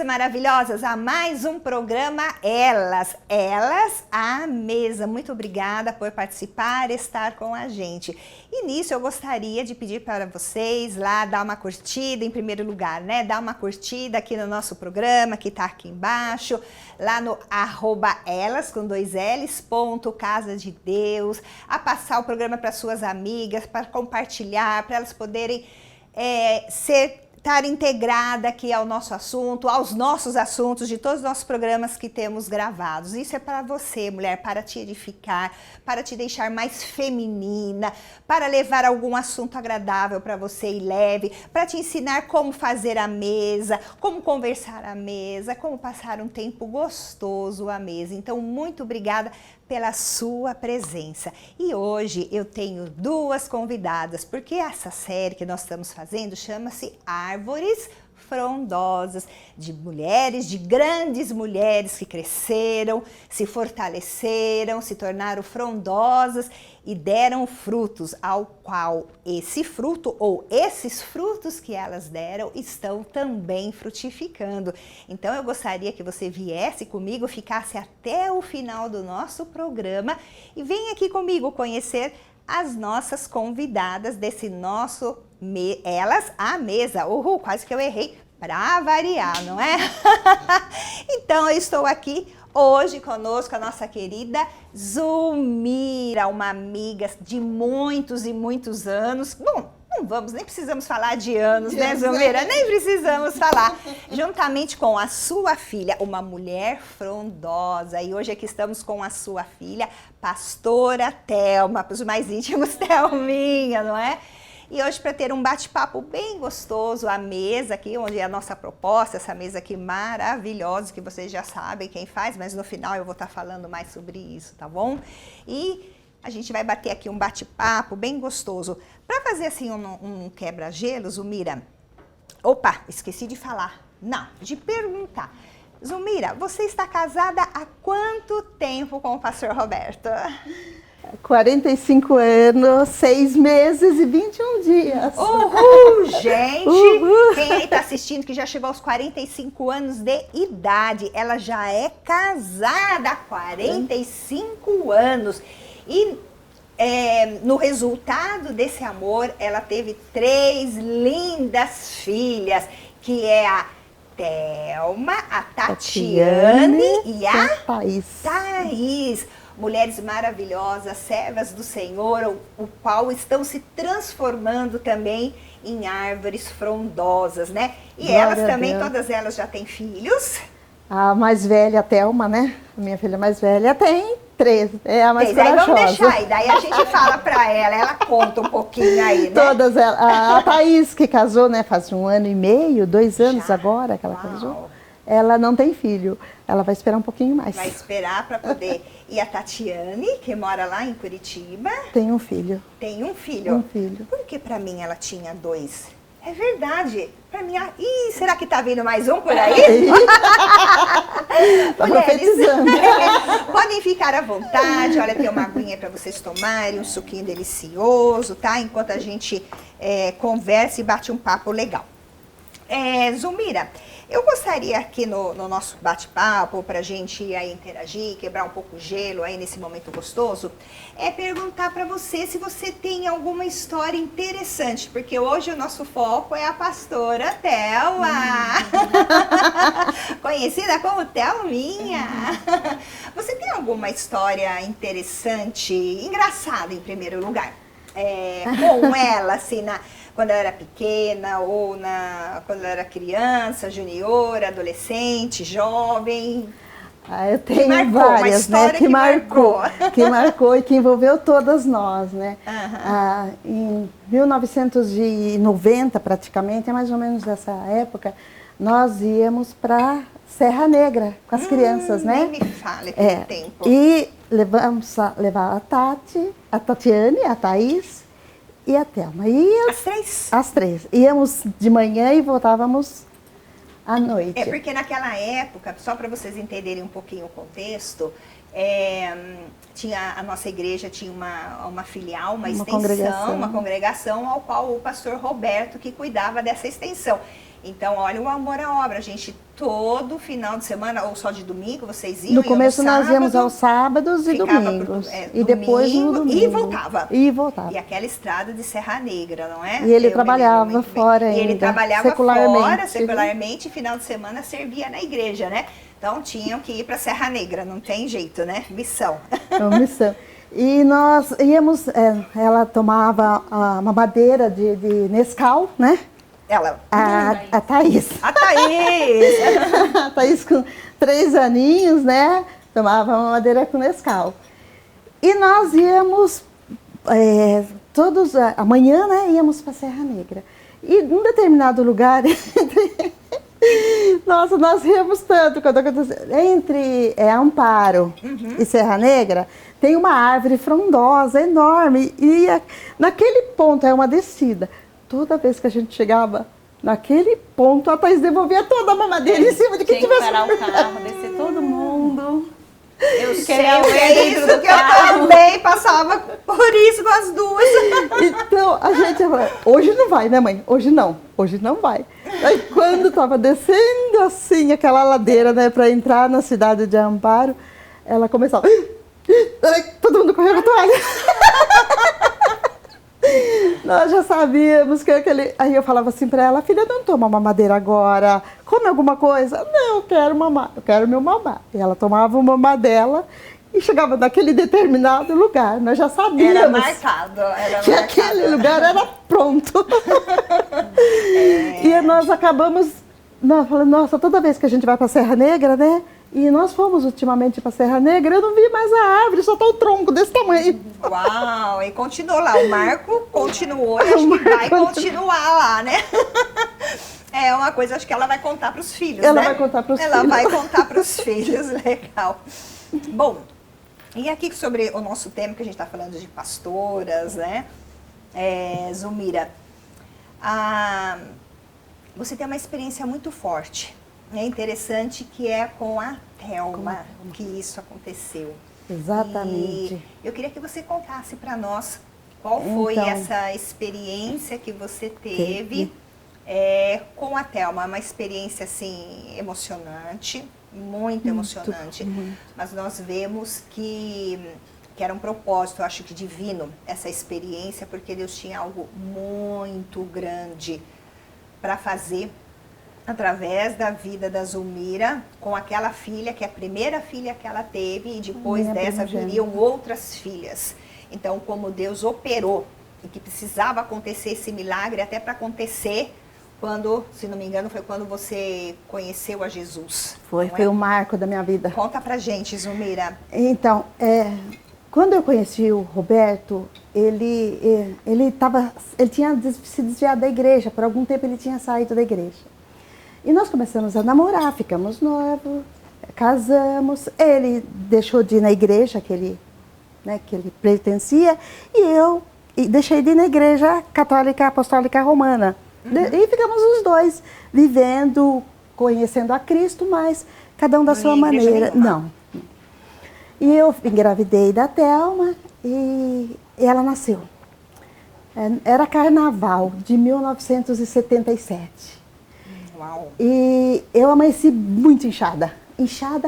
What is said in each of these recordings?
Maravilhosas a mais um programa Elas à Mesa. Muito obrigada por participar, estar com a gente. E nisso eu gostaria de pedir para vocês lá dar uma curtida em primeiro lugar, né? Dar uma curtida aqui no nosso programa, que tá aqui embaixo, lá no @elas com 2 L's, Casa de Deus, a passar o programa para suas amigas, para compartilhar, para elas poderem estar integrada aqui ao nosso assunto, aos nossos assuntos de todos os nossos programas que temos gravados. Isso é para você, mulher, para te edificar, para te deixar mais feminina, para levar algum assunto agradável para você e leve, para te ensinar como fazer a mesa, como conversar à mesa, como passar um tempo gostoso à mesa. Então, muito obrigada pela sua presença. E hoje eu tenho 2 convidadas, porque essa série que nós estamos fazendo chama-se Árvores Frondosas, de mulheres, de grandes mulheres que cresceram, se fortaleceram, se tornaram frondosas e deram frutos, ao qual esse fruto ou esses frutos que elas deram estão também frutificando. Então eu gostaria que você viesse comigo, ficasse até o final do nosso programa e venha aqui comigo conhecer as nossas convidadas desse nosso Elas à Mesa. Uhul, quase que eu errei, para variar, não é? Então, eu estou aqui hoje conosco a nossa querida Zulmira, uma amiga de muitos e muitos anos. Bom, nem precisamos falar de anos, né, Zulmira? Nem precisamos falar. Juntamente com a sua filha, uma mulher frondosa. E hoje aqui estamos com a sua filha, pastora Thelma, para os mais íntimos, Thelminha, não é? E hoje, para ter um bate-papo bem gostoso, a mesa aqui, onde é a nossa proposta, essa mesa aqui maravilhosa, que vocês já sabem quem faz, mas no final eu vou estar falando mais sobre isso, tá bom? E a gente vai bater aqui um bate-papo bem gostoso. Para fazer assim um quebra-gelo, Zulmira, opa, esqueci de falar, não, de perguntar. Zulmira, você está casada há quanto tempo com o pastor Roberto? 45 anos, 6 meses e 21 dias. Uhul, gente! Uhul. Quem aí tá assistindo que já chegou aos 45 anos de idade, ela já é casada há 45 anos. E no resultado desse amor, ela teve 3 lindas filhas, que é a Thelma, a Tatiane e a Thaís. Mulheres maravilhosas, servas do Senhor, o qual estão se transformando também em árvores frondosas, né? E glória elas também, todas elas já têm filhos. A mais velha, a Thelma, né? A minha filha mais velha tem 3, é a mais corajosa. Aí vamos deixar aí, daí a gente fala pra ela conta um pouquinho aí, né? Todas elas. A Thaís, que casou, né? Faz 1 ano e meio, 2 anos já? Agora que ela casou. Ela não tem filho, ela vai esperar um pouquinho mais. Vai esperar para poder. E a Tatiane, que mora lá em Curitiba? Tem um filho. Tem um filho? Um filho. Porque para mim ela tinha 2. É verdade. Para mim, ih, será que tá vindo mais um por aí? Tá profetizando. Podem ficar à vontade, olha, tem uma aguinha para vocês tomarem, um suquinho delicioso, tá? Enquanto a gente conversa e bate um papo legal. Zulmira, eu gostaria aqui no nosso bate-papo, para a gente aí interagir, quebrar um pouco o gelo aí nesse momento gostoso, perguntar para você se você tem alguma história interessante, porque hoje o nosso foco é a pastora Thelma, conhecida como Thelminha. Você tem alguma história interessante, engraçada em primeiro lugar, com ela, assim, quando ela era pequena ou quando ela era criança, junior, adolescente, jovem? Eu tenho várias, né? Que marcou e que envolveu todas nós, né? Em 1990, praticamente, é mais ou menos dessa época, nós íamos para Serra Negra com as crianças, né? Nem me fale aquele tempo. E levar a Tatiane, a Thaís, e a Thelma. E As três? as três. Íamos de manhã e voltávamos à noite. É porque naquela época, só para vocês entenderem um pouquinho o contexto, a nossa igreja tinha uma filial, uma extensão, uma congregação ao qual o pastor Roberto que cuidava dessa extensão. Então, olha o amor à obra, a gente todo final de semana, ou só de domingo, vocês iam? No começo sábado, nós íamos aos sábados e domingos. E depois no domingo. E voltava. E voltava. E aquela estrada de Serra Negra, não é? E ele trabalhava fora ainda. E ele trabalhava fora, secularmente, final de semana servia na igreja, né? Então tinham que ir para Serra Negra, não tem jeito, né? Missão. Missão. E nós íamos, ela tomava uma madeira de Nescau, né? Ela. A Thaís. A Thaís. A Thaís com 3 aninhos, né? Tomava uma madeira com Nescau. E nós íamos, amanhã, né? Íamos para Serra Negra. E num determinado lugar, nossa, nós ríamos tanto quando aconteceu. Entre Amparo e Serra Negra, tem uma árvore frondosa, enorme. E naquele ponto é uma descida. Toda vez que a gente chegava naquele ponto, a Thaís devolvia toda a mamadeira em cima de quem tivesse. Tinha que parar o carro, descer todo mundo. Eu sei, é isso que eu também passava por isso com as duas. Então, a gente falava, hoje não vai, né, mãe? Hoje não vai. Aí, quando estava descendo assim, aquela ladeira, né, para entrar na cidade de Amparo, ela começava, todo mundo correu com a toalha. Nós já sabíamos que aquele... Aí eu falava assim para ela, filha, não toma mamadeira agora, come alguma coisa. Não, eu quero mamar, eu quero meu mamar. E ela tomava o mamar dela e chegava naquele determinado lugar. Nós já sabíamos. Era marcado. Que aquele lugar era pronto. E nós acabamos... falando, nossa, toda vez que a gente vai para Serra Negra, né? E nós fomos ultimamente para Serra Negra, eu não vi mais a árvore, só tá o tronco desse tamanho. Uau, e continuou lá, o Marco continuou e acho que vai continuar lá, né? É uma coisa, acho que ela vai contar para os filhos, ela né? Vai contar para os filhos. Ela vai contar para os filhos, legal. Bom, e aqui sobre o nosso tema, que a gente está falando de pastoras, né? Zulmira, você tem uma experiência muito forte. É interessante que é com a Thelma que isso aconteceu. Exatamente. E eu queria que você contasse para nós qual foi essa experiência que você teve com a Thelma. Uma experiência assim emocionante, muito emocionante. Muito. Mas nós vemos que era um propósito, eu acho que divino, essa experiência, porque Deus tinha algo muito grande para fazer através da vida da Zulmira, com aquela filha, que é a primeira filha que ela teve, e depois dessa viriam outras filhas. Então, como Deus operou, e que precisava acontecer esse milagre, até para acontecer quando, se não me engano, foi quando você conheceu a Jesus. Foi o marco da minha vida. Conta pra gente, Zulmira. Então, quando eu conheci o Roberto, ele tinha se desviado da igreja, por algum tempo ele tinha saído da igreja. E nós começamos a namorar, ficamos noivos, casamos. Ele deixou de ir na igreja que ele pertencia e eu deixei de ir na igreja católica apostólica romana. E ficamos os dois vivendo, conhecendo a Cristo, mas cada um da sua maneira. Não. E eu engravidei da Thelma e ela nasceu. Era carnaval de 1977. Uau. E eu amanheci muito inchada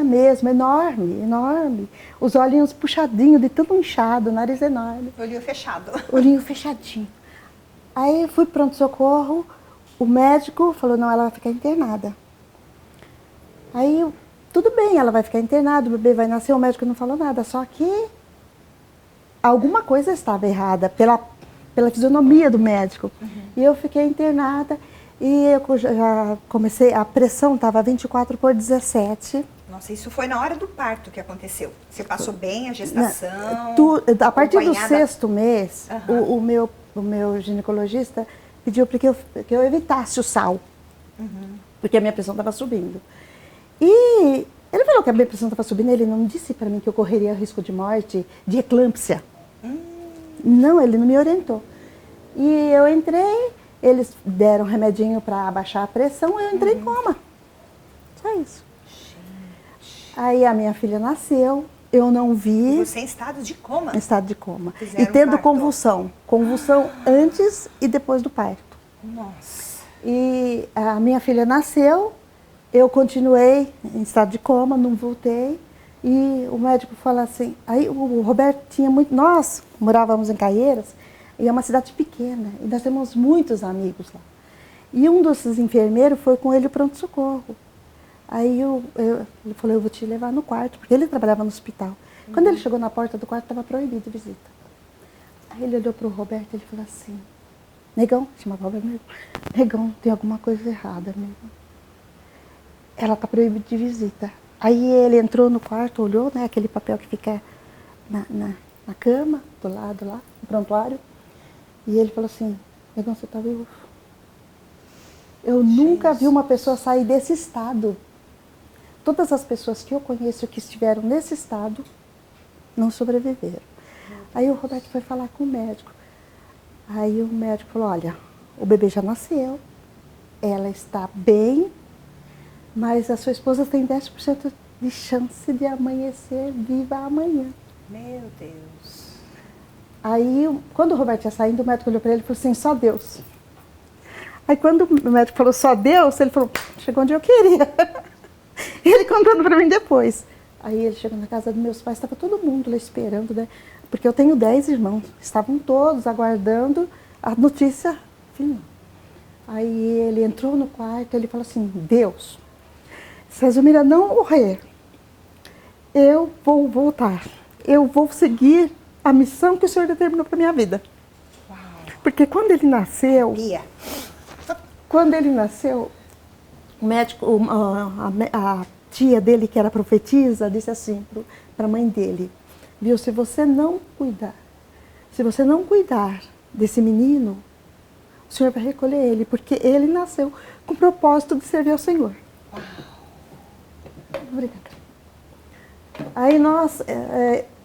mesmo, enorme, enorme. Os olhinhos puxadinhos, de tanto inchado, nariz enorme. Olhinho fechado. Olhinho fechadinho. Aí fui pronto-socorro, o médico falou, não, ela vai ficar internada. Aí, tudo bem, ela vai ficar internada, o bebê vai nascer, o médico não falou nada, só que alguma coisa estava errada pela fisionomia do médico. E eu fiquei internada. E eu já comecei, a pressão estava 24/17. Nossa, isso foi na hora do parto que aconteceu? Você passou bem a gestação? A partir do 6º mês, o meu ginecologista pediu para que eu evitasse o sal, porque a minha pressão estava subindo. E ele falou que a minha pressão estava subindo, ele não disse para mim que eu correria risco de morte, de eclâmpsia. Não, ele não me orientou. E eu entrei, eles deram remedinho para abaixar a pressão, eu entrei em coma. Só isso. Aí a minha filha nasceu, eu não vi. E você em estado de coma? Em estado de coma. Fizeram E tendo parto? convulsão. Convulsão antes e depois do parto. Nossa. E a minha filha nasceu, eu continuei em estado de coma, não voltei. E o médico falou assim, aí o Roberto tinha muito, nós morávamos em Caieiras, e é uma cidade pequena, e nós temos muitos amigos lá. E um desses enfermeiros foi com ele para o pronto-socorro. Aí ele falou, eu vou te levar no quarto, porque ele trabalhava no hospital. Quando ele chegou na porta do quarto, estava proibido visita. Aí ele olhou para o Roberto e ele falou assim, Negão, chamava Roberto Negão, Negão, tem alguma coisa errada, Negão. Ela está proibida de visita. Aí ele entrou no quarto, olhou, né, aquele papel que fica na cama, do lado lá, no prontuário. E ele falou assim, Negão, você está vivo? Eu nunca vi uma pessoa sair desse estado. Todas as pessoas que eu conheço que estiveram nesse estado não sobreviveram. Aí o Roberto foi falar com o médico. Aí o médico falou, olha, o bebê já nasceu, ela está bem, mas a sua esposa tem 10% de chance de amanhecer viva amanhã. Meu Deus. Aí, quando o Roberto ia saindo, o médico olhou para ele e falou assim, só Deus. Aí quando o médico falou só Deus, ele falou, chegou onde eu queria. Ele contando para mim depois. Aí ele chegou na casa dos meus pais, estava todo mundo lá esperando, né? Porque eu tenho 10 irmãos, estavam todos aguardando a notícia final. Aí ele entrou no quarto, ele falou assim, Deus, se a Zumira não morrer, eu vou voltar. Eu vou seguir a missão que o Senhor determinou para minha vida. Uau. Porque quando ele nasceu, Bia. o médico, a tia dele, que era profetisa, disse assim para a mãe dele, viu, se você não cuidar desse menino, o Senhor vai recolher ele, porque ele nasceu com o propósito de servir ao Senhor. Uau. Obrigada. Aí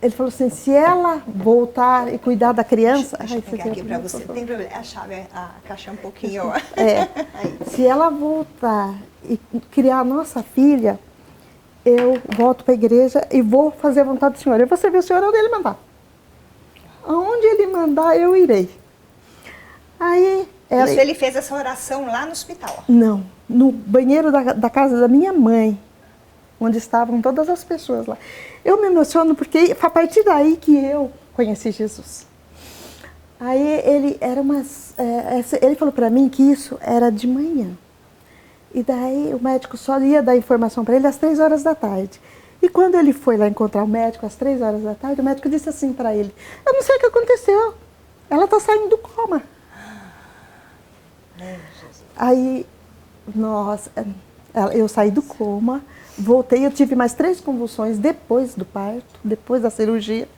ele falou assim, se ela voltar e cuidar da criança... Deixa eu pegar aqui para você. Tem problema, a chave, a caixa é um pouquinho... Se ela voltar e criar a nossa filha, eu volto para a igreja e vou fazer a vontade do Senhor. Eu vou servir o Senhor onde Ele mandar. Aonde Ele mandar, eu irei. Aí... Isso ele fez essa oração lá no hospital? Não, no banheiro da casa da minha mãe, onde estavam todas as pessoas lá. Eu me emociono porque foi a partir daí que eu conheci Jesus. Aí ele falou para mim que isso era de manhã. E daí o médico só ia dar informação para ele às 3 horas da tarde. E quando ele foi lá encontrar o médico às 3 horas da tarde, o médico disse assim para ele, eu não sei o que aconteceu, ela está saindo do coma. Aí, eu saí do coma, voltei, eu tive mais 3 convulsões depois do parto, depois da cirurgia.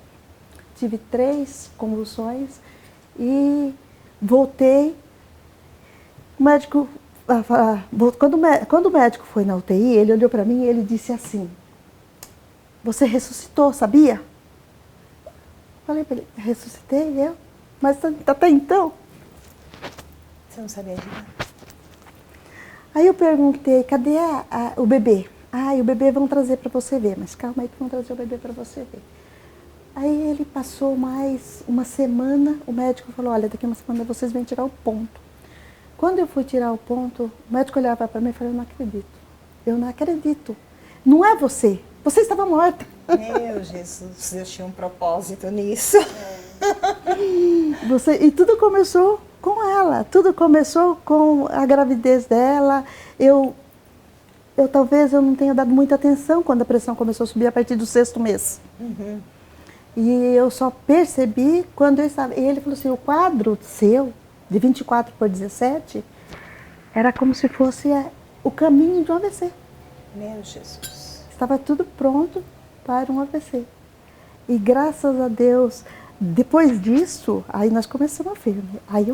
Tive 3 convulsões e voltei. O médico, quando o médico foi na UTI, ele olhou para mim e ele disse assim, você ressuscitou, sabia? Falei para ele, ressuscitei eu? Mas até então... Você não sabia de nada? Aí eu perguntei, cadê o bebê? O bebê vão trazer para você ver, mas calma aí que vão trazer o bebê para você ver. Aí ele passou mais uma semana, o médico falou, olha, daqui a uma semana vocês vêm tirar o ponto. Quando eu fui tirar o ponto, o médico olhava para mim e falou, eu não acredito. Não é você, você estava morta. Meu Jesus, Deus tinha um propósito nisso. E tudo começou com ela, tudo começou com a gravidez dela. Talvez eu não tenha dado muita atenção quando a pressão começou a subir a partir do 6º mês. Uhum. E eu só percebi quando eu estava... E ele falou assim, o quadro seu, de 24/17, era como se fosse o caminho de um AVC. Meu Jesus. Estava tudo pronto para um AVC. E graças a Deus... Depois disso, aí nós começamos a firme. Aí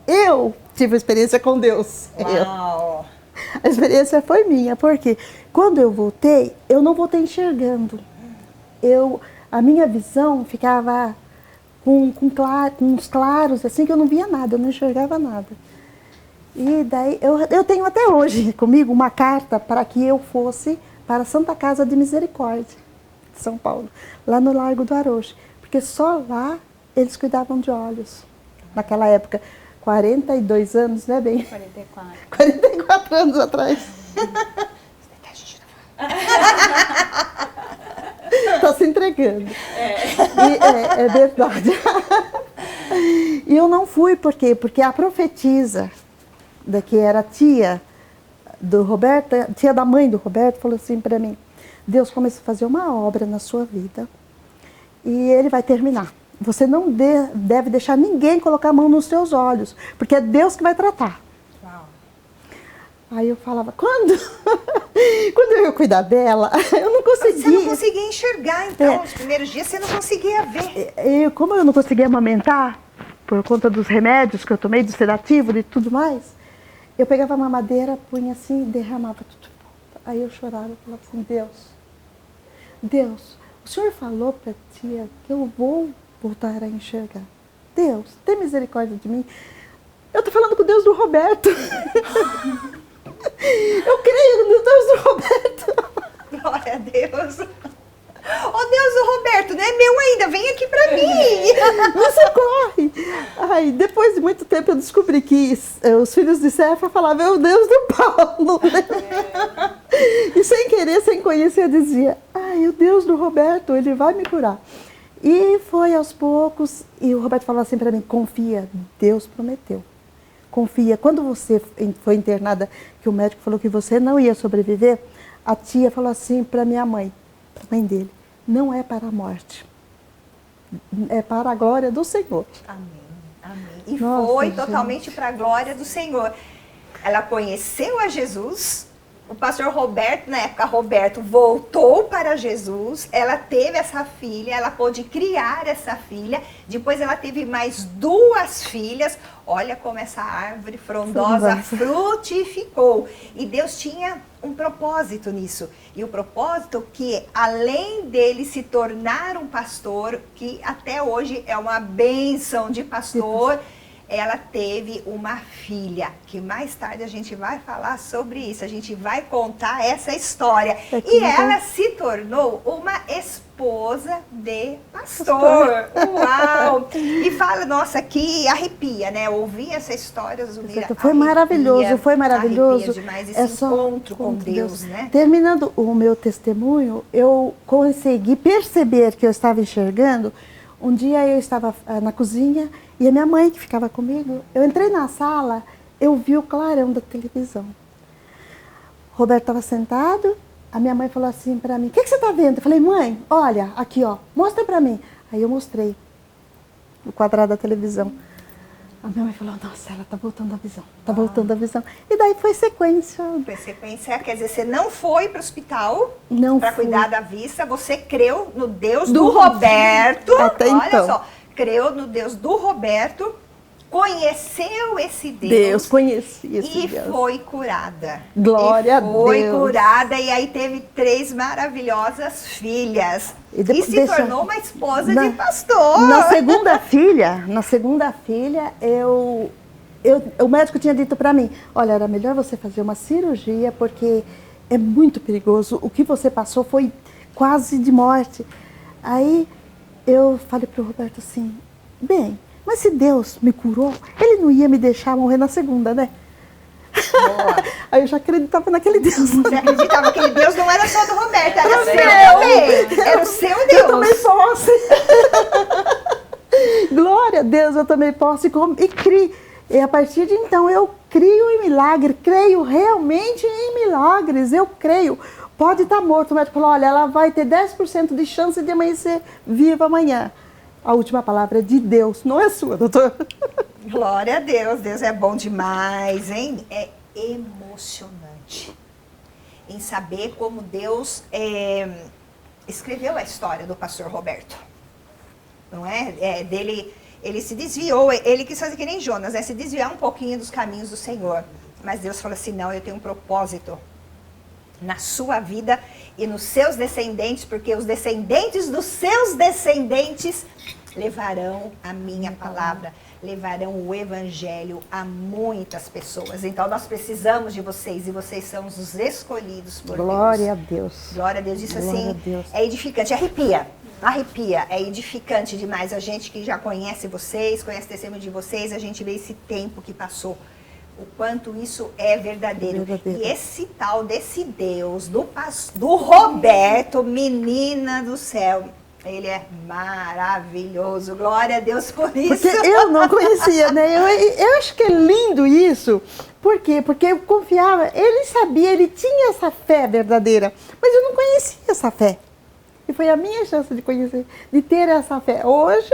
eu tive uma experiência com Deus. Uau. A experiência foi minha, porque quando eu voltei, eu não voltei enxergando. A minha visão ficava com uns claros, assim, que eu não via nada, eu não enxergava nada. E daí, eu tenho até hoje comigo uma carta para que eu fosse para a Santa Casa de Misericórdia, de São Paulo, lá no Largo do Aroche, porque só lá eles cuidavam de olhos. Naquela época, 42 anos, né, bem? 44. 44 anos atrás. Está se entregando. É verdade. E eu não fui, por quê? Porque a profetisa, que era tia do Roberto, tia da mãe do Roberto, falou assim para mim: Deus começou a fazer uma obra na sua vida e ele vai terminar. Você não deve deixar ninguém colocar a mão nos seus olhos, porque é Deus que vai tratar. Uau. Aí eu falava, quando? Quando eu ia cuidar dela, eu não conseguia. Você não conseguia enxergar, então, os primeiros dias você não conseguia ver. Como eu não conseguia amamentar, por conta dos remédios que eu tomei, do sedativo e tudo mais, eu pegava a mamadeira, punha assim e derramava tudo. Aí eu chorava e falava assim, Deus, o Senhor falou para a tia que eu vou voltar a enxergar. Deus, tem misericórdia de mim. Eu estou falando com o Deus do Roberto. Eu creio no Deus do Roberto. Glória a Deus. Ô Deus do Roberto, não é meu ainda, vem aqui pra mim. Me socorre. Aí, depois de muito tempo eu descobri que os filhos de Cefa falavam, é o Deus do Paulo. E sem querer, sem conhecer, eu dizia, o Deus do Roberto, ele vai me curar. E foi aos poucos, e o Roberto falou assim para mim, confia, Deus prometeu. Confia. Quando você foi internada, que o médico falou que você não ia sobreviver, a tia falou assim para minha mãe, para a mãe dele, não é para a morte, é para a glória do Senhor. Amém, amém. E Nossa, foi gente, totalmente para a glória do Senhor. Ela conheceu a Jesus. O pastor Roberto, na época, Roberto voltou para Jesus, ela teve essa filha, ela pôde criar essa filha, depois ela teve mais 2 filhas, olha como essa árvore frondosa frutificou. E Deus tinha um propósito nisso, e o propósito que, além dele se tornar um pastor, que até hoje é uma bênção de pastor, ela teve uma filha, que mais tarde a gente vai falar sobre isso, a gente vai contar essa história. E ela se tornou uma esposa de pastor. Uau! E fala, nossa, que arrepia, né? Ouvir essa história, Zumira, foi maravilhoso, foi maravilhoso. Arrepia demais esse encontro com Deus, né? Terminando o meu testemunho, eu consegui perceber que eu estava enxergando. Um dia eu estava na cozinha e a minha mãe, que ficava comigo, eu entrei na sala, eu vi o clarão da televisão. O Roberto estava sentado, a minha mãe falou assim para mim, o que você está vendo? Eu falei, mãe, olha, aqui, ó, mostra para mim. Aí eu mostrei o quadrado da televisão. A minha mãe falou, nossa, ela está voltando a visão, está voltando a visão. E daí foi sequência. Foi sequência, quer dizer, você não foi para o hospital para fui. cuidar da vista, você creu no Deus do Roberto. Até olha então. só, creu no Deus do Roberto, conheceu esse Deus conhecia esse e Deus. Foi curada. Glória a Deus. Foi curada e aí teve 3 maravilhosas filhas. E se tornou uma esposa de pastor. Na segunda filha, o médico tinha dito para mim, olha, era melhor você fazer uma cirurgia porque é muito perigoso. O que você passou foi quase de morte. Aí eu falei para o Roberto assim, bem, mas se Deus me curou, Ele não ia me deixar morrer na segunda, né? Aí eu já acreditava naquele Deus. Você acreditava que aquele Deus não era só do Roberto, era seu também. Era o seu Deus. Eu também posso. Glória a Deus, eu também posso e crio. E a partir de então eu crio em milagre, creio realmente em milagres, eu creio. Pode estar morto, o médico falou, olha, ela vai ter 10% de chance de amanhecer viva amanhã. A última palavra é de Deus, não é sua, doutor. Glória a Deus, Deus é bom demais, hein? É emocionante em saber como Deus escreveu a história do pastor Roberto. Não é? Dele, ele se desviou, ele quis fazer que nem Jonas, né? Se desviar um pouquinho dos caminhos do Senhor. Mas Deus falou assim, não, eu tenho um propósito. na sua vida e nos seus descendentes, porque os descendentes dos seus descendentes levarão a minha palavra, levarão o evangelho a muitas pessoas. Então nós precisamos de vocês e vocês são os escolhidos por Deus. Glória a Deus. Glória a Deus. Isso Glória assim a Deus. é edificante, arrepia, é edificante demais. A gente que já conhece vocês, conhece o testemunho de vocês, a gente vê esse tempo que passou, o quanto isso é verdadeiro. E esse tal desse Deus, do Roberto, menina do céu, ele é maravilhoso. Glória a Deus por isso. Porque eu não conhecia, né? Eu acho que é lindo isso. Por quê? Porque eu confiava, ele sabia, ele tinha essa fé verdadeira, mas eu não conhecia essa fé. E foi a minha chance de conhecer, de ter essa fé. Hoje,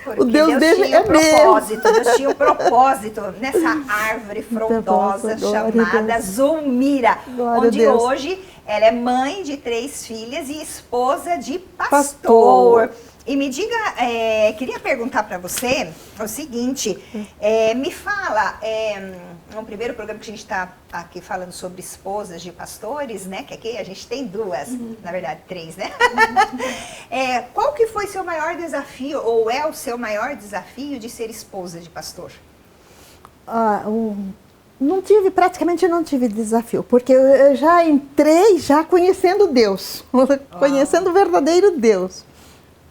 porque o Deus dele tinha é propósito, meu. Deus tinha um propósito nessa árvore frondosa chamada Zulmira, onde hoje ela é mãe de 3 filhas e esposa de pastor. E me diga, queria perguntar para você o seguinte, me fala, no primeiro programa que a gente está aqui falando sobre esposas de pastores, né, que aqui a gente tem 2, na verdade 3, né? Qual que foi seu maior desafio, ou é o seu maior desafio de ser esposa de pastor? Praticamente não tive desafio, porque eu já entrei já conhecendo Deus, conhecendo o verdadeiro Deus.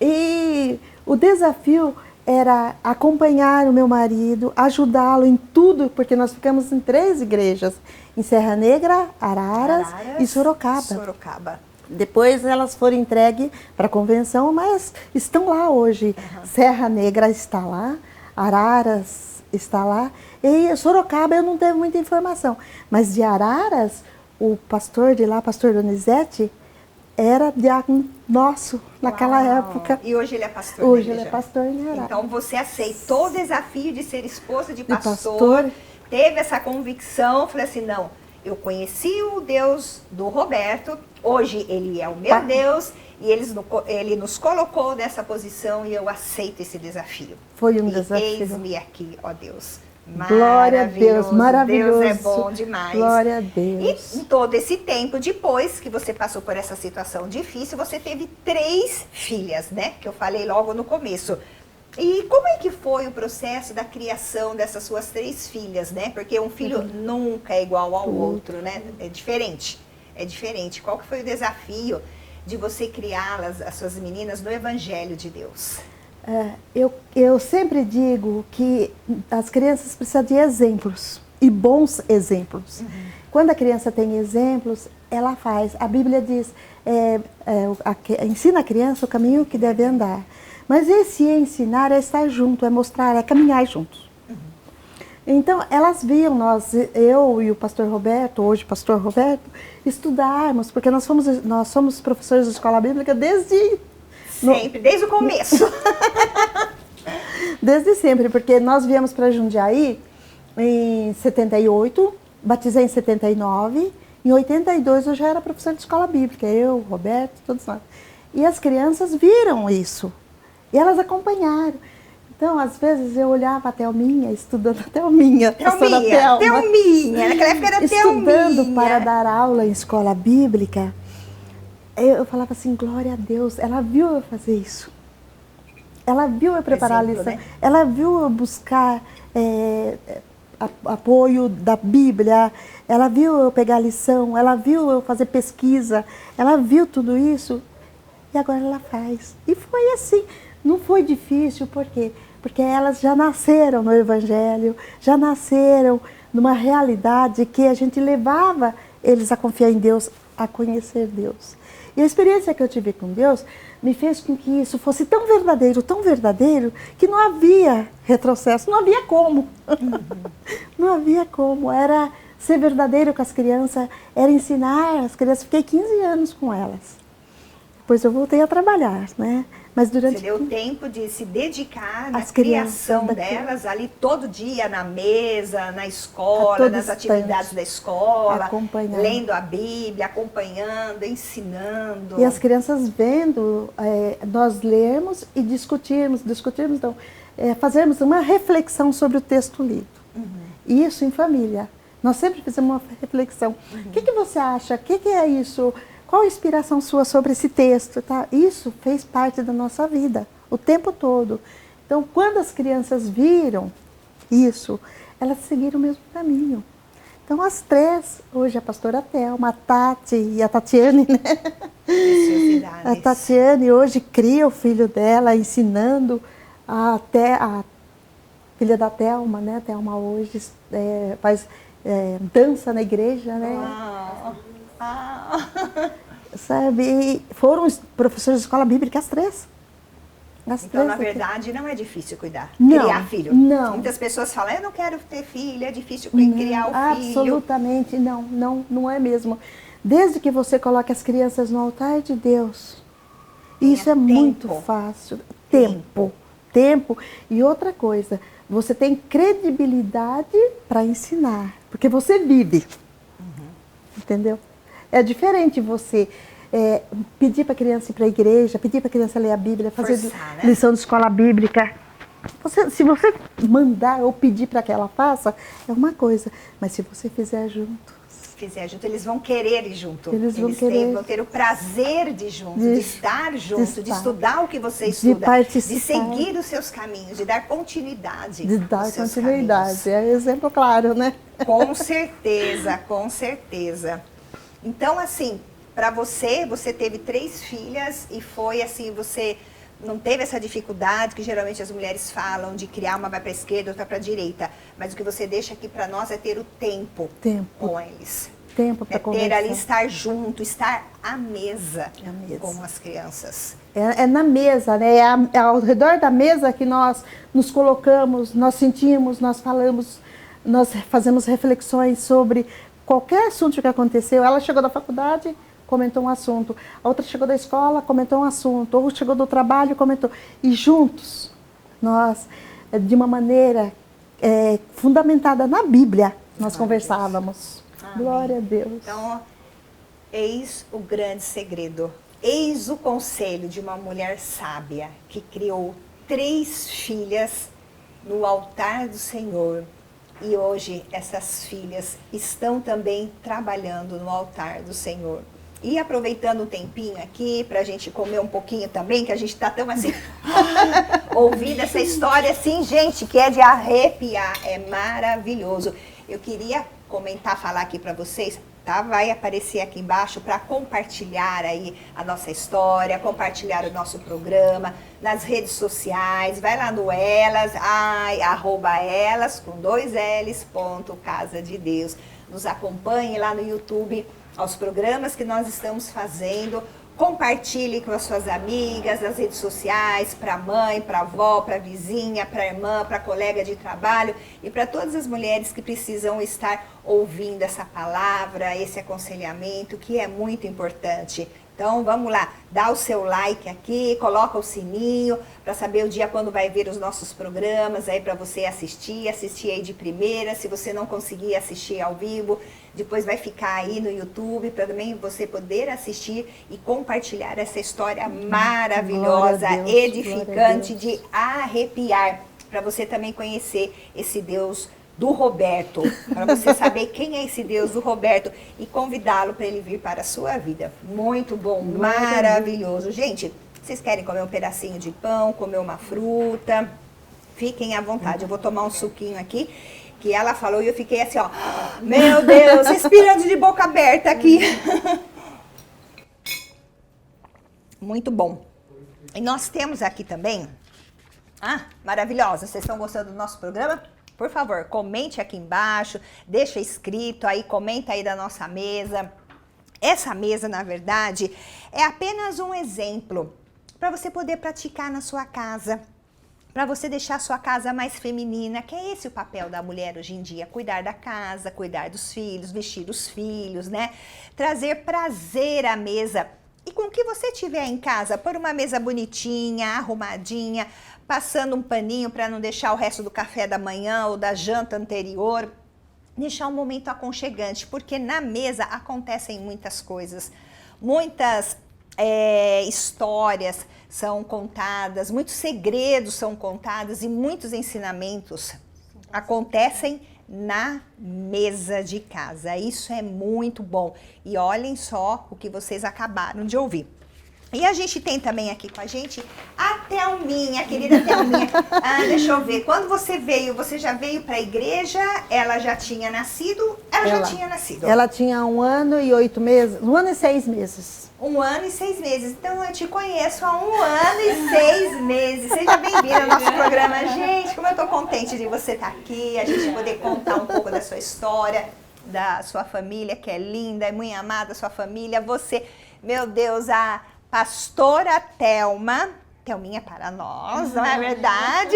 E o desafio era acompanhar o meu marido, ajudá-lo em tudo, porque nós ficamos em 3 igrejas, em Serra Negra, Araras e Sorocaba. Depois elas foram entregues para a convenção, mas estão lá hoje. Serra Negra está lá, Araras está lá, e Sorocaba eu não tenho muita informação. Mas de Araras, o pastor de lá, pastor Donizete, era diácono nosso naquela época. E hoje ele é pastor? Hoje ele é pastor em Araras. Então você aceitou o desafio de ser esposa de pastor, teve essa convicção, falei assim, não, eu conheci o Deus do Roberto, hoje ele é o meu Deus, e ele nos colocou nessa posição e eu aceito esse desafio. Foi um desafio. Eis-me aqui, ó Deus. Glória a Deus, maravilhoso. Deus é bom demais. Glória a Deus. E em todo esse tempo, depois que você passou por essa situação difícil, você teve 3 filhas, né? Que eu falei logo no começo. E como é que foi o processo da criação dessas suas 3 filhas, né? Porque um filho nunca é igual ao outro, né? É diferente. É diferente. Qual que foi o desafio de você criá-las, as suas meninas, no Evangelho de Deus? Eu sempre digo que as crianças precisam de exemplos, e bons exemplos. Quando a criança tem exemplos, ela faz. A Bíblia diz, ensina a criança o caminho que deve andar. Mas esse ensinar é estar junto, é mostrar, é caminhar juntos. Então, elas viam eu e o pastor Roberto, hoje pastor Roberto, estudarmos, porque nós somos professores de escola bíblica desde... Sempre, desde o começo. Desde sempre, porque nós viemos para Jundiaí em 78, batizei em 79, em 82 eu já era professora de escola bíblica, eu, Roberto, todos nós. E as crianças viram isso, e elas acompanharam. Então, às vezes, eu olhava a Thelminha, estudando a Thelminha. Thelminha, naquela época era Thelminha. Estudando para dar aula em escola bíblica, eu falava assim, glória a Deus, ela viu eu fazer isso. Ela viu eu preparar a lição, né? Ela viu eu buscar apoio da Bíblia, ela viu eu pegar a lição, ela viu eu fazer pesquisa, ela viu tudo isso e agora ela faz. E foi assim, não foi difícil, por quê? Porque elas já nasceram no Evangelho, já nasceram numa realidade que a gente levava eles a confiar em Deus, a conhecer Deus. E a experiência que eu tive com Deus me fez com que isso fosse tão verdadeiro, que não havia retrocesso, não havia como. Não havia como. Era ser verdadeiro com as crianças, era ensinar as crianças. Fiquei 15 anos com elas. Depois eu voltei a trabalhar, né? Mas durante... Você deu tempo de se dedicar na criação delas, ali todo dia, na mesa, na escola, nas atividades da escola, lendo a Bíblia, acompanhando, ensinando. E as crianças vendo, nós lermos e discutirmos não, fazermos uma reflexão sobre o texto lido. Isso em família. Nós sempre fizemos uma reflexão. O que você acha? O que é isso? Qual a inspiração sua sobre esse texto? Tá? Isso fez parte da nossa vida, o tempo todo. Então, quando as crianças viram isso, elas seguiram o mesmo caminho. Então, as três, hoje a pastora Thelma, a Tati e a Tatiane, né? A Tatiane hoje cria o filho dela, ensinando até a filha da Thelma, né? A Thelma hoje faz dança na igreja, né? Sabe? E foram professores de escola bíblica, as três. Então, na verdade, não é difícil criar filho. Não. Muitas pessoas falam, eu não quero ter filho, é difícil criar o filho. Absolutamente, não é mesmo. Desde que você coloque as crianças no altar de Deus, isso é muito fácil. Tempo. E outra coisa, você tem credibilidade para ensinar, porque você vive. Entendeu? É diferente você pedir para a criança ir para a igreja, pedir para a criança ler a Bíblia, fazer lição de escola bíblica. Se você mandar ou pedir para que ela faça, é uma coisa. Mas se você fizer junto, eles vão querer ir junto. Eles vão ter o prazer de ir junto, de estar junto, de estudar o que você estuda, de participar, de seguir os seus caminhos, de dar continuidade. É exemplo claro, né? Com certeza, com certeza. Então, assim, para você teve 3 filhas e foi assim, você não teve essa dificuldade que geralmente as mulheres falam de criar, uma vai para a esquerda, outra para a direita. Mas o que você deixa aqui para nós é ter o tempo com eles. Tempo para conversar. Ter ali, estar junto, estar à mesa com as crianças. É na mesa, né? É ao redor da mesa que nós nos colocamos, nós sentimos, nós falamos, nós fazemos reflexões sobre qualquer assunto que aconteceu. Ela chegou da faculdade, comentou um assunto. A outra chegou da escola, comentou um assunto. Ou chegou do trabalho, comentou. E juntos, nós, de uma maneira fundamentada na Bíblia, nós conversávamos. Glória a Deus. Então, eis o grande segredo. Eis o conselho de uma mulher sábia que criou 3 filhas no altar do Senhor. E hoje essas filhas estão também trabalhando no altar do Senhor. E aproveitando um tempinho aqui para a gente comer um pouquinho também, que a gente está tão assim, ouvindo essa história assim, gente, que é de arrepiar, é maravilhoso. Eu queria falar aqui para vocês, tá? Vai aparecer aqui embaixo para compartilhar aí a nossa história, compartilhar o nosso programa nas redes sociais, vai lá no Elas, @elas com 2 L's, Casa de Deus. Nos acompanhe lá no YouTube, aos programas que nós estamos fazendo. Compartilhe com as suas amigas, nas redes sociais, para a mãe, para a avó, para a vizinha, para a irmã, para a colega de trabalho e para todas as mulheres que precisam estar ouvindo essa palavra, esse aconselhamento, que é muito importante. Então, vamos lá, dá o seu like aqui, coloca o sininho para saber o dia quando vai ver os nossos programas aí para você assistir aí de primeira. Se você não conseguir assistir ao vivo, depois vai ficar aí no YouTube para também você poder assistir e compartilhar essa história maravilhosa, edificante, de arrepiar, para você também conhecer esse Deus do Roberto, para você saber quem é esse Deus do Roberto e convidá-lo para ele vir para a sua vida. Muito bom, maravilhoso. Gente, vocês querem comer um pedacinho de pão, comer uma fruta? Fiquem à vontade. Eu vou tomar um suquinho aqui, que ela falou e eu fiquei assim, ó, meu Deus, respirando de boca aberta aqui. Muito bom. E nós temos aqui também, maravilhosa, vocês estão gostando do nosso programa? Por favor, comente aqui embaixo, deixa escrito aí, comenta aí da nossa mesa. Essa mesa, na verdade, é apenas um exemplo para você poder praticar na sua casa, para você deixar a sua casa mais feminina, que é esse o papel da mulher hoje em dia, cuidar da casa, cuidar dos filhos, vestir os filhos, né? Trazer prazer à mesa. E com o que você tiver em casa, pôr uma mesa bonitinha, arrumadinha, passando um paninho para não deixar o resto do café da manhã ou da janta anterior, deixar um momento aconchegante, porque na mesa acontecem muitas coisas, muitas histórias são contadas, muitos segredos são contados e muitos ensinamentos acontecem na mesa de casa. Isso é muito bom. E olhem só o que vocês acabaram de ouvir. E a gente tem também aqui com a gente a Thelminha, a querida Thelminha. Deixa eu ver, quando você veio, você já veio para a igreja? Ela já tinha nascido? Ela já tinha nascido. Ela tinha 1 ano e 8 meses, 1 ano e 6 meses. 1 ano e 6 meses. Então eu te conheço há 1 ano e 6 meses. Seja bem-vinda ao nosso programa. Gente, como eu tô contente de você estar aqui, a gente poder contar um pouco da sua história, da sua família, que é linda, é muito amada, sua família. Você, meu Deus, a pastora Thelminha para nós, não é verdade?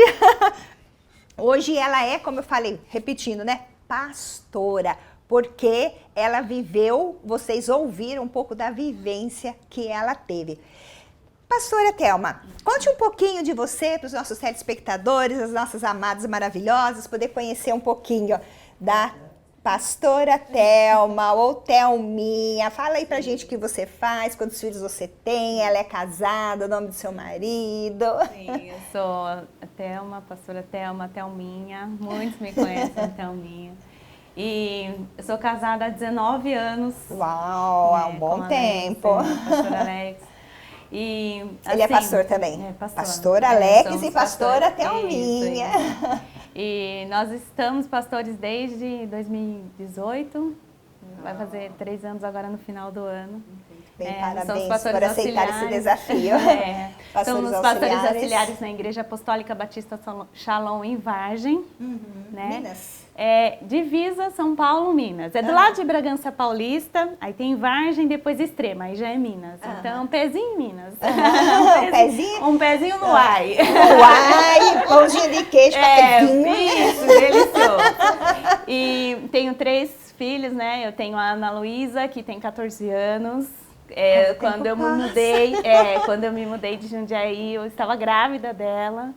Hoje ela é, como eu falei, repetindo, né? Pastora. Porque ela viveu, vocês ouviram um pouco da vivência que ela teve. Pastora Thelma, conte um pouquinho de você para os nossos telespectadores, as nossas amadas maravilhosas, poder conhecer um pouquinho da Pastora Thelma ou Thelminha. Fala aí pra gente o que você faz, quantos filhos você tem, ela é casada, o nome do seu marido. Sim, eu sou a Thelma, pastora Thelma, Thelminha, muitos me conhecem, Thelminha. E eu sou casada há 19 anos. Uau, há um bom tempo. Pastor Alex. E, ele é pastor também. É, pastor Alex e pastora Thelminha. Isso. E nós estamos pastores desde 2018. Vai fazer 3 anos agora no final do ano. Bem, parabéns por aceitar esse desafio. Somos pastores auxiliares na Igreja Apostólica Batista Shalom em Vargem. Né? Minas. Divisa São Paulo, Minas. É do lado de Bragança Paulista, aí tem Vargem, depois Extrema, aí já é Minas. Então, um pezinho em Minas. Um pezinho no Uai. Uai, pãozinho de queijo, papetinho. Isso, delicioso. E tenho 3 filhos, né? Eu tenho a Ana Luísa, que tem 14 anos. Quando eu me mudei de Jundiaí, eu estava grávida dela.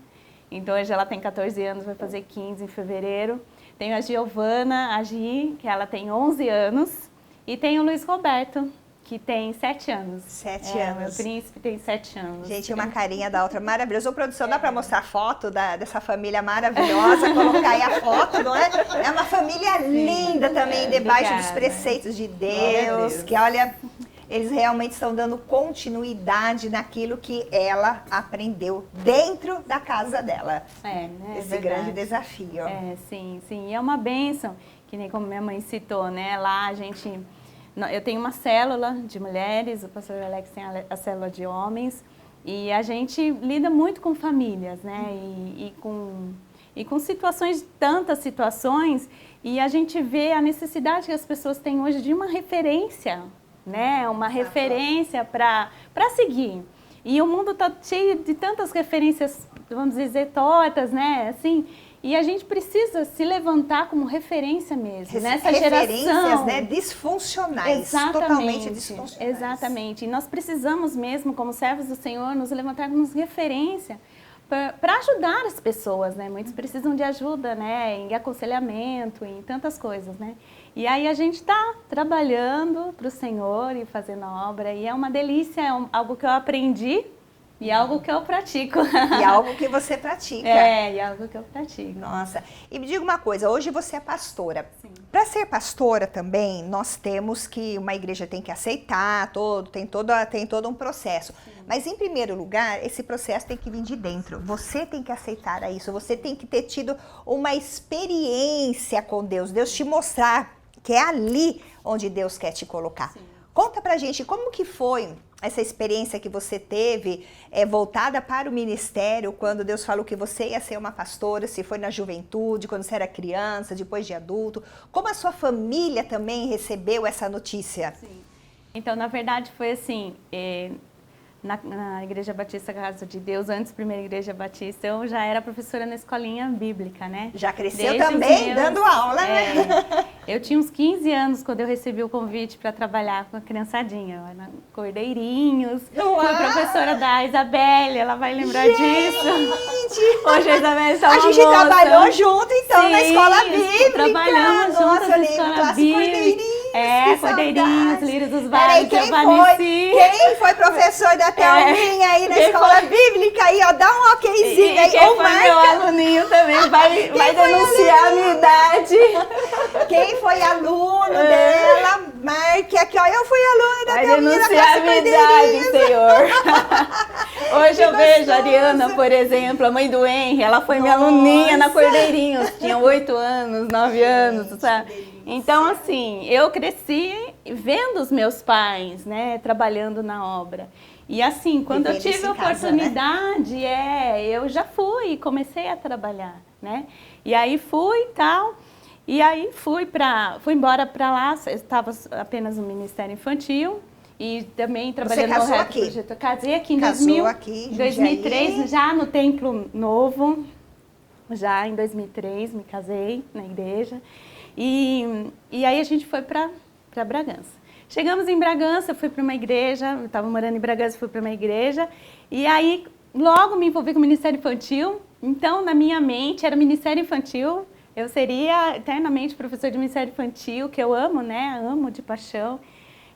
Então, hoje ela tem 14 anos, vai fazer 15 em fevereiro. Tenho a Giovana, a Gi, que ela tem 11 anos. E tenho o Luiz Roberto, que tem 7 anos. 7 anos. Meu príncipe tem 7 anos. Gente, uma carinha da outra maravilhosa. Ô, produção, dá para mostrar foto dessa família maravilhosa? Colocar aí a foto, não é? É uma família linda também, debaixo dos preceitos de Deus. Que, olha, eles realmente estão dando continuidade naquilo que ela aprendeu dentro da casa dela. Né? Esse grande desafio. Sim. E é uma bênção, que nem como minha mãe citou, né? Lá eu tenho uma célula de mulheres, o pastor Alex tem a célula de homens, e a gente lida muito com famílias, né? E com situações, tantas situações, e a gente vê a necessidade que as pessoas têm hoje de uma referência, né? Uma referência para seguir. E o mundo está cheio de tantas referências, vamos dizer, tortas, né? Assim, e a gente precisa se levantar como referência mesmo, nessa referências, geração. Né, disfuncionais, totalmente disfuncionais. Exatamente. E nós precisamos mesmo, como servos do Senhor, nos levantarmos referência para ajudar as pessoas, né? Muitos precisam de ajuda, né? Em aconselhamento, em tantas coisas, né? E aí a gente está trabalhando para o Senhor e fazendo a obra, e é uma delícia, é algo que eu aprendi e algo que eu pratico. E algo que você pratica. E algo que eu pratico. Nossa, e me diga uma coisa, hoje você é pastora. Para ser pastora também, nós temos que, uma igreja tem que aceitar, tem todo um processo. Sim. Mas em primeiro lugar, esse processo tem que vir de dentro. Você tem que aceitar isso, você tem que ter tido uma experiência com Deus, Deus te mostrar que é ali onde Deus quer te colocar. Sim. Conta pra gente como que foi essa experiência que você teve voltada para o ministério, quando Deus falou que você ia ser uma pastora, se foi na juventude, quando você era criança, depois de adulto. Como a sua família também recebeu essa notícia? Sim. Então, na verdade, foi assim, na Igreja Batista Casa de Deus, antes da primeira Igreja Batista, eu já era professora na escolinha bíblica, né? Já cresceu também dando aula, né? Eu tinha uns 15 anos quando eu recebi o convite para trabalhar com a criançadinha. Eu era Cordeirinhos. Uau! Fui professora da Isabelle, ela vai lembrar disso. Hoje a Isabelle está A gente trabalhou junto, então, na escola bíblica. Trabalhamos juntas na escola bíblica. Quando Cordeirinhos, Lírios dos Peraí, Vales, Giovannici. quem foi professor da Thelminha aí na Quem escola bíblica aí, ó, dá um okzinho aí, quem ou foi marca. meu aluninho também vai denunciar a minha idade. Quem foi aluno dela, marque aqui, ó, eu fui aluna da Vai Thelminha na denunciar a classe minha idade, Cordeirinhos. Senhor. Hoje eu vejo a Ariana, por exemplo, a mãe do Henry, ela foi minha aluninha na Cordeirinhos, tinha 8 anos, 9 anos, sabe? Então, assim, eu cresci vendo os meus pais, né, trabalhando na obra. E assim, quando eu tive a oportunidade, eu já fui, comecei a trabalhar, né? E aí fui e tal, e aí fui embora para lá, estava apenas no Ministério Infantil e também trabalhando no Reto Projeto. Casei aqui em 2003, já no Templo Novo, já em 2003 me casei na igreja. E aí a gente foi para Bragança. Chegamos em Bragança, fui para uma igreja, eu estava morando em Bragança, fui para uma igreja, e aí logo me envolvi com o Ministério Infantil. Então, na minha mente, era Ministério Infantil, eu seria eternamente professor de Ministério Infantil, que eu amo, né? Amo de paixão.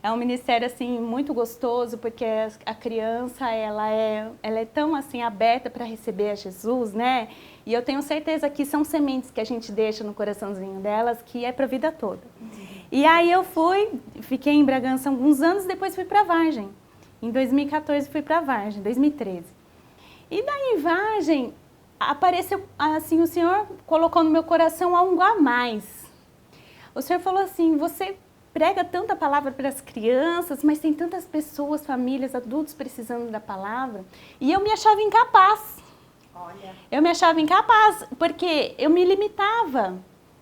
É um ministério, assim, muito gostoso, porque a criança, ela é tão, assim, aberta para receber a Jesus, né? E eu tenho certeza que são sementes que a gente deixa no coraçãozinho delas, que é para a vida toda. E aí eu fiquei em Bragança alguns anos, depois fui para Vargem. Em 2014 fui para Vargem, 2013. E daí em Vargem, apareceu, assim, o Senhor colocou no meu coração algo a mais. O Senhor falou assim, você prega tanta palavra para as crianças, mas tem tantas pessoas, famílias, adultos precisando da palavra. E eu me achava incapaz. Olha. Eu me achava incapaz, porque eu me limitava,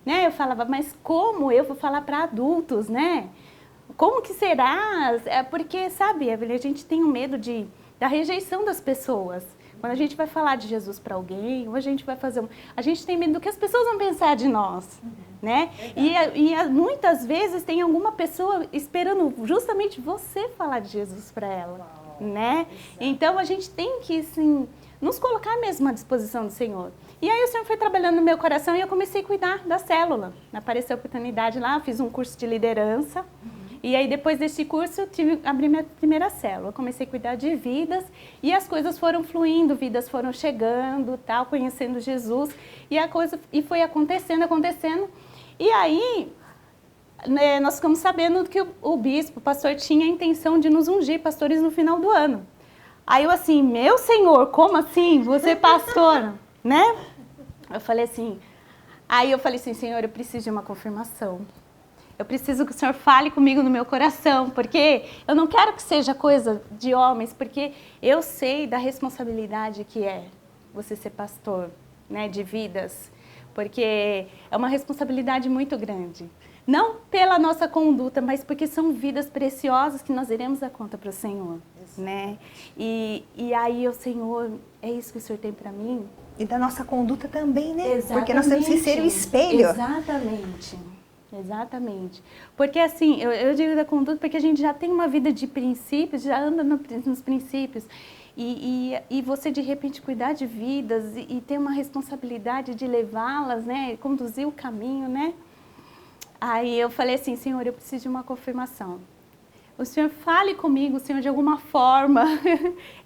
né? Eu falava, mas como eu vou falar para adultos, né? Como que será? É porque, sabe, Evelyn, a gente tem um medo da rejeição das pessoas. Quando a gente vai falar de Jesus para alguém, ou a gente vai fazer... A gente tem medo do que as pessoas vão pensar de nós, né? E muitas vezes tem alguma pessoa esperando justamente você falar de Jesus para ela, né? Então, a gente tem que, assim, nos colocar mesmo à disposição do Senhor. E aí o Senhor foi trabalhando no meu coração e eu comecei a cuidar da célula. Apareceu a oportunidade lá, fiz um curso de liderança. E aí, depois desse curso, eu abri minha primeira célula. Eu comecei a cuidar de vidas e as coisas foram fluindo, vidas foram chegando, tal, conhecendo Jesus. E foi acontecendo. E aí, né, nós ficamos sabendo que o bispo, o pastor, tinha a intenção de nos ungir pastores no final do ano. Aí eu assim, meu Senhor, como assim? Você pastora, né? Eu falei assim, Senhor, eu preciso de uma confirmação. Eu preciso que o Senhor fale comigo no meu coração, porque eu não quero que seja coisa de homens, porque eu sei da responsabilidade que é você ser pastor, né, de vidas, porque é uma responsabilidade muito grande. Não pela nossa conduta, mas porque são vidas preciosas que nós iremos dar conta para o Senhor, né? E aí, o Senhor, é isso que o Senhor tem para mim? E da nossa conduta também, né? Exatamente. Porque nós temos que ser o espelho. Exatamente. Porque assim, eu digo da conduta porque a gente já tem uma vida de princípios, já anda nos princípios. E você, de repente, cuidar de vidas e ter uma responsabilidade de levá-las, né? Conduzir o caminho, né? Aí eu falei assim, Senhor, eu preciso de uma confirmação. O Senhor fale comigo, Senhor, de alguma forma.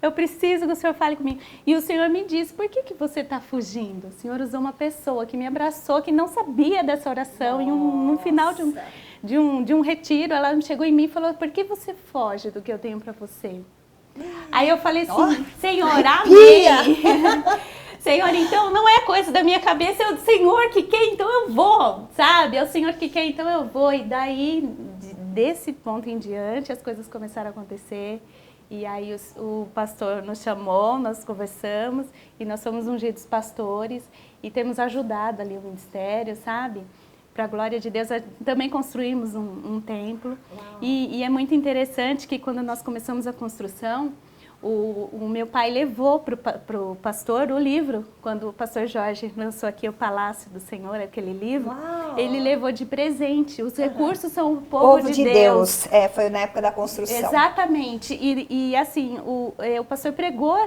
Eu preciso que o Senhor fale comigo. E o Senhor me disse, por que você está fugindo? O Senhor usou uma pessoa que me abraçou, que não sabia dessa oração. E no final de um retiro, ela chegou em mim e falou, por que você foge do que eu tenho para você? Aí eu falei assim, Senhor, amém. Senhor, então não é coisa da minha cabeça, é o Senhor que quer, então eu vou, sabe? É o Senhor que quer, então eu vou. E daí, desse ponto em diante, as coisas começaram a acontecer. E aí o pastor nos chamou, nós conversamos e nós fomos ungidos pastores e temos ajudado ali o ministério, sabe? Para a glória de Deus, também construímos um templo. E é muito interessante que quando nós começamos a construção, o meu pai levou para o pastor o livro, quando o pastor Jorge lançou aqui o Palácio do Senhor, aquele livro. Uau. Ele levou de presente. Os recursos são o povo de Deus. Foi na época da construção. Exatamente. E assim, o pastor pregou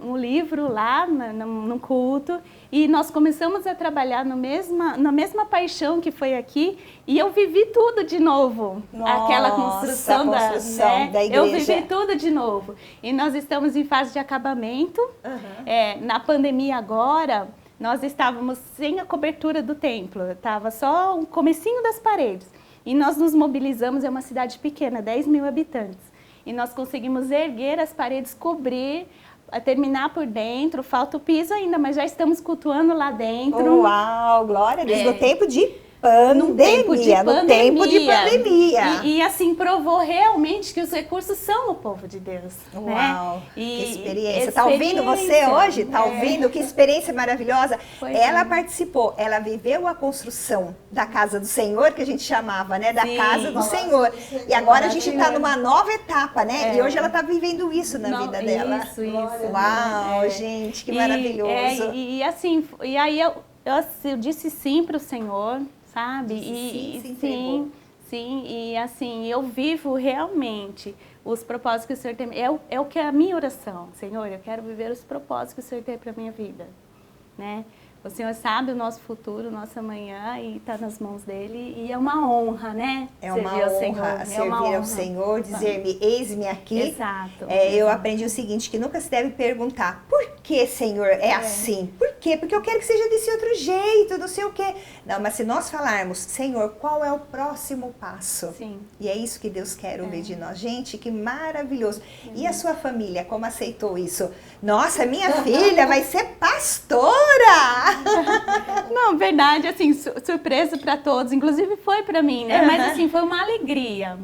o livro lá no culto, e nós começamos a trabalhar na mesma paixão que foi aqui, e eu vivi tudo de novo. Nossa, aquela construção da igreja. Eu vivi tudo de novo. E nós estamos em fase de acabamento. Na pandemia agora, nós estávamos sem a cobertura do templo. Estava só o comecinho das paredes. E nós nos mobilizamos, é uma cidade pequena, 10 mil habitantes. E nós conseguimos erguer as paredes, cobrir, terminar por dentro. Falta o piso ainda, mas já estamos cultuando lá dentro. Uau, glória a Deus. No tempo de pandemia. No tempo de pandemia. E assim, provou realmente que os recursos são o povo de Deus. Uau, né? que experiência. Tá ouvindo você hoje? Tá ouvindo? Que experiência maravilhosa. Ela participou, ela viveu a construção da casa do Senhor, que a gente chamava, né? Da casa do Senhor. E agora a gente tá numa nova etapa, né? E hoje ela tá vivendo isso na vida dela. Isso. Uau, gente, que maravilhoso. E assim, e aí eu disse sim para o Senhor, sabe? Sim, e assim, eu vivo realmente os propósitos que o Senhor tem. É o que é a minha oração, Senhor, eu quero viver os propósitos que o Senhor tem para a minha vida, né? O Senhor sabe o nosso futuro, o nosso amanhã, e está nas mãos dele, e é uma honra, né? É uma honra servir ao Senhor, dizer-me, eis-me aqui. Exato. Eu aprendi o seguinte, que nunca se deve perguntar, por que, Senhor, é assim? Por quê? Porque eu quero que seja desse outro jeito, não sei o quê. Não, mas se nós falarmos, Senhor, qual é o próximo passo? Sim. E é isso que Deus quer ouvir de nós. Gente, que maravilhoso. E a sua família, como aceitou isso? Nossa, minha filha vai ser pastora! Não, verdade, assim, surpresa para todos, inclusive foi para mim, né? Mas assim, foi uma alegria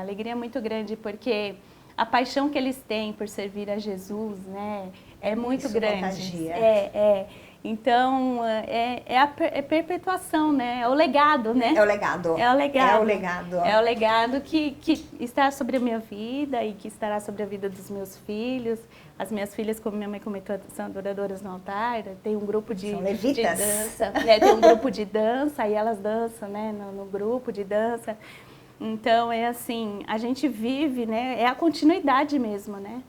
alegria muito grande, porque a paixão que eles têm por servir a Jesus, né, é muito grande. Contagia. Então, é perpetuação, né? É o legado, né? É o legado. É o legado que está sobre a minha vida e que estará sobre a vida dos meus filhos. As minhas filhas, como minha mãe comentou, são adoradoras no altar. Tem um grupo de dança. Tem um grupo de dança e elas dançam, né? No grupo de dança. Então, é assim, a gente vive, né? É a continuidade mesmo, né?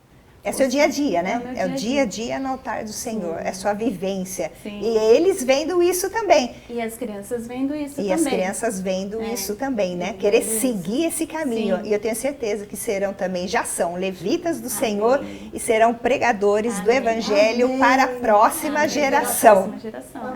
É seu dia a dia, né? É o dia a dia no altar do Senhor. É sua vivência. Sim. E eles vendo isso também. E as crianças vendo isso também. E as crianças vendo isso também, né? Querer seguir esse caminho. Sim. E eu tenho certeza que serão também, já são levitas do Senhor e serão pregadores do Evangelho para a próxima geração.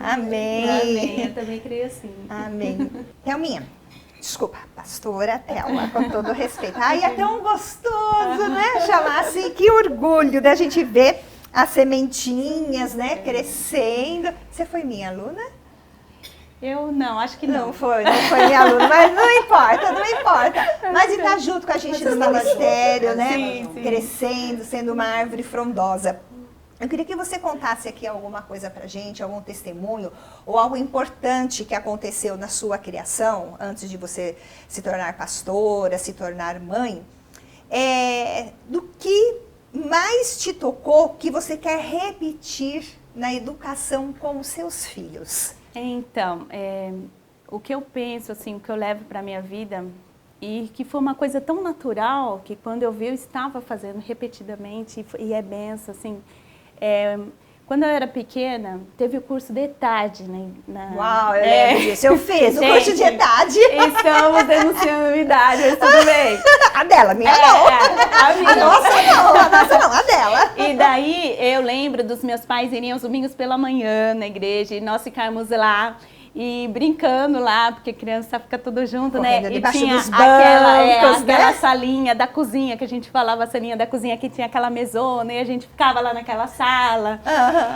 Amém. Eu também creio assim. Amém. Thelminha. Desculpa, pastora Thelma, com todo respeito. Ai, é tão gostoso, né? Chamar assim, que orgulho da gente ver as sementinhas, né? Crescendo. Você foi minha aluna? Eu não, acho que não. Não foi minha aluna, mas não importa. Mas está junto com a gente no ministério, né? Sim. Crescendo, sendo uma árvore frondosa. Eu queria que você contasse aqui alguma coisa pra gente, algum testemunho ou algo importante que aconteceu na sua criação, antes de você se tornar pastora, se tornar mãe, do que mais te tocou, que você quer repetir na educação com os seus filhos. Então, o que eu penso, assim, o que eu levo para a minha vida, e que foi uma coisa tão natural, que quando eu vi, eu estava fazendo repetidamente, e é benção, assim. Quando eu era pequena, teve o curso de ETAD, né? Uau, eu lembro disso. Eu fiz o curso de ETAD. Estamos denunciando a idade, mas tudo bem. A dela, minha não. A minha. A nossa não, a dela. E daí eu lembro dos meus pais irem aos domingos pela manhã na igreja e nós ficarmos lá e brincando lá, porque criança fica tudo junto, correndo, né? E tinha dos bancos, aquela né? salinha da cozinha, que a gente falava, a salinha da cozinha, que tinha aquela mesona, e a gente ficava lá naquela sala.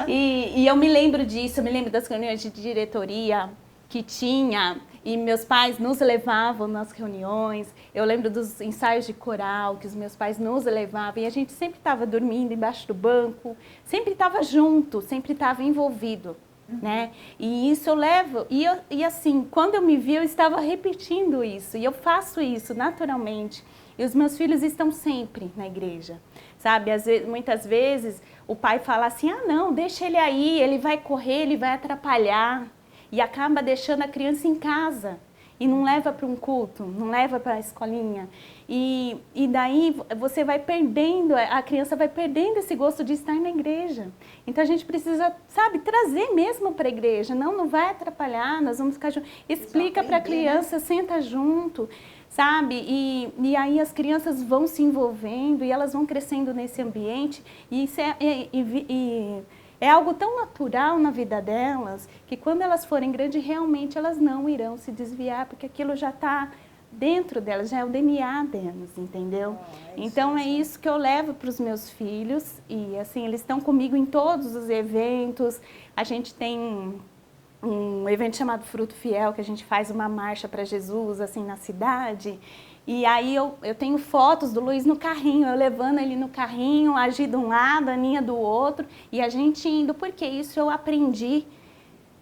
E eu me lembro disso, eu me lembro das reuniões de diretoria que tinha, e meus pais nos levavam nas reuniões. Eu lembro dos ensaios de coral, que os meus pais nos levavam, e a gente sempre estava dormindo embaixo do banco, sempre estava junto, sempre estava envolvido. Né? E isso eu levo, e assim, quando eu me vi, eu estava repetindo isso, e eu faço isso naturalmente, e os meus filhos estão sempre na igreja, sabe? Muitas vezes o pai fala assim, ah não, deixa ele aí, ele vai correr, ele vai atrapalhar. E acaba deixando a criança em casa. E não leva para um culto, não leva para a escolinha. E daí você vai perdendo, a criança vai perdendo esse gosto de estar na igreja. Então a gente precisa, sabe, trazer mesmo para a igreja. Não vai atrapalhar, nós vamos ficar juntos. Explica para a criança, né? Senta junto, sabe? E aí as crianças vão se envolvendo e elas vão crescendo nesse ambiente. E isso é algo tão natural na vida delas que quando elas forem grandes, realmente elas não irão se desviar, porque aquilo já está dentro delas, já é o DNA delas, entendeu? Então é isso que eu levo para os meus filhos e assim, eles estão comigo em todos os eventos. A gente tem um evento chamado Fruto Fiel, que a gente faz uma marcha para Jesus, assim, na cidade. E aí eu tenho fotos do Luiz no carrinho, eu levando ele no carrinho, a Gi de um lado, a Aninha do outro, e a gente indo, porque isso eu aprendi,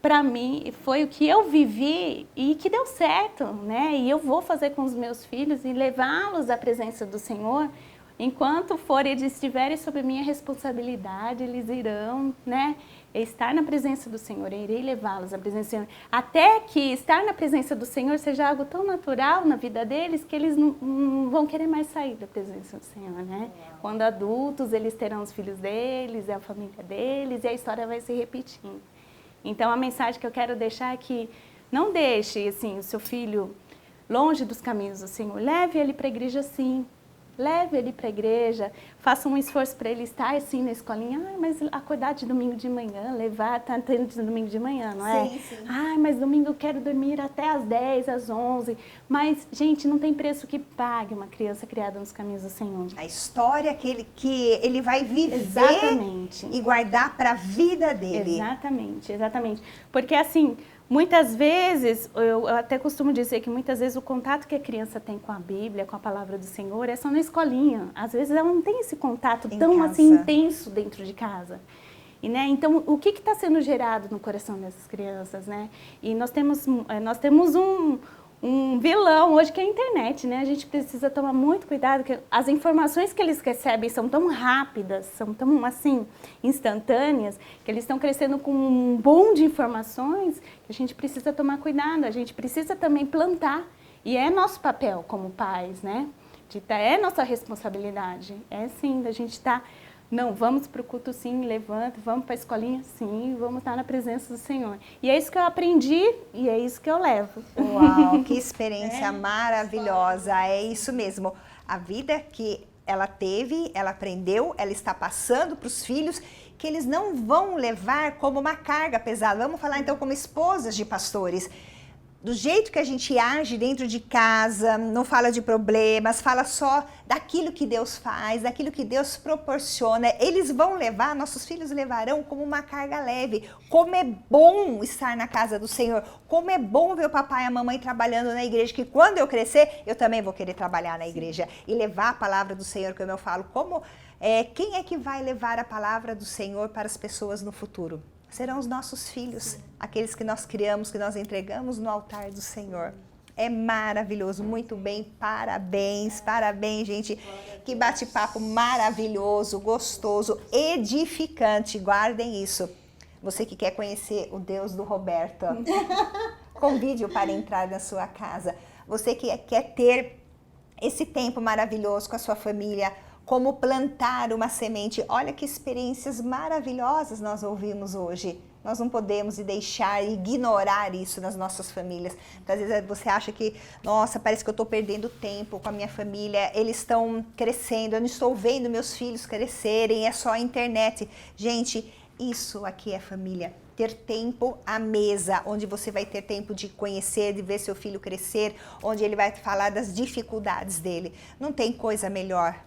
para mim, foi o que eu vivi e que deu certo, né? E eu vou fazer com os meus filhos e levá-los à presença do Senhor. Enquanto eles estiverem sob minha responsabilidade, eles irão, né, estar na presença do Senhor, eu irei levá-los à presença do Senhor. Até que estar na presença do Senhor seja algo tão natural na vida deles que eles não vão querer mais sair da presença do Senhor, né? Quando adultos, eles terão os filhos deles, a família deles, e a história vai se repetindo. Então, a mensagem que eu quero deixar é que não deixe, assim, o seu filho longe dos caminhos do Senhor. Leve ele para a igreja, sim. Leve ele para a igreja, faça um esforço para ele estar assim na escolinha. Ai, mas acordar de domingo de manhã, levar, tá tendo de domingo de manhã, não é? Sim, sim. Ai, mas domingo eu quero dormir até às 10, às 11. Mas, gente, não tem preço que pague uma criança criada nos caminhos do Senhor. A história que ele vai viver. Exatamente. E guardar para a vida dele. Exatamente, exatamente. Porque assim, muitas vezes, eu até costumo dizer que muitas vezes o contato que a criança tem com a Bíblia, com a palavra do Senhor, é só na escolinha. Às vezes ela não tem esse contato tão assim intenso dentro de casa. E, né, então, o que está sendo gerado no coração dessas crianças, né? E nós temos um vilão hoje que é a internet, né? A gente precisa tomar muito cuidado, porque as informações que eles recebem são tão rápidas, são tão, assim, instantâneas, que eles estão crescendo com um boom de informações que a gente precisa tomar cuidado, a gente precisa também plantar. E é nosso papel como pais, né? É nossa responsabilidade. É sim, da gente estar... Não, vamos para o culto sim, levanta, vamos para a escolinha sim, vamos estar na presença do Senhor. E é isso que eu aprendi e é isso que eu levo. Uau, que experiência maravilhosa, é isso mesmo. A vida que ela teve, ela aprendeu, ela está passando para os filhos, que eles não vão levar como uma carga pesada. Vamos falar então como esposas de pastores. Do jeito que a gente age dentro de casa, não fala de problemas, fala só daquilo que Deus faz, daquilo que Deus proporciona. Eles vão levar, nossos filhos levarão como uma carga leve. Como é bom estar na casa do Senhor, como é bom ver o papai e a mamãe trabalhando na igreja, que quando eu crescer, eu também vou querer trabalhar na igreja e levar a palavra do Senhor, como eu falo. Quem é que vai levar a palavra do Senhor para as pessoas no futuro? Serão os nossos filhos, aqueles que nós criamos, que nós entregamos no altar do Senhor. É maravilhoso, muito bem, parabéns, parabéns, gente. Que bate-papo maravilhoso, gostoso, edificante, guardem isso. Você que quer conhecer o Deus do Roberto, convide-o para entrar na sua casa. Você que quer ter esse tempo maravilhoso com a sua família, como plantar uma semente. Olha que experiências maravilhosas nós ouvimos hoje. Nós não podemos deixar, ignorar isso nas nossas famílias. Às vezes você acha que, nossa, parece que eu estou perdendo tempo com a minha família, eles estão crescendo, eu não estou vendo meus filhos crescerem, é só a internet. Gente, isso aqui é família. Ter tempo à mesa, onde você vai ter tempo de conhecer, de ver seu filho crescer, onde ele vai falar das dificuldades dele. Não tem coisa melhor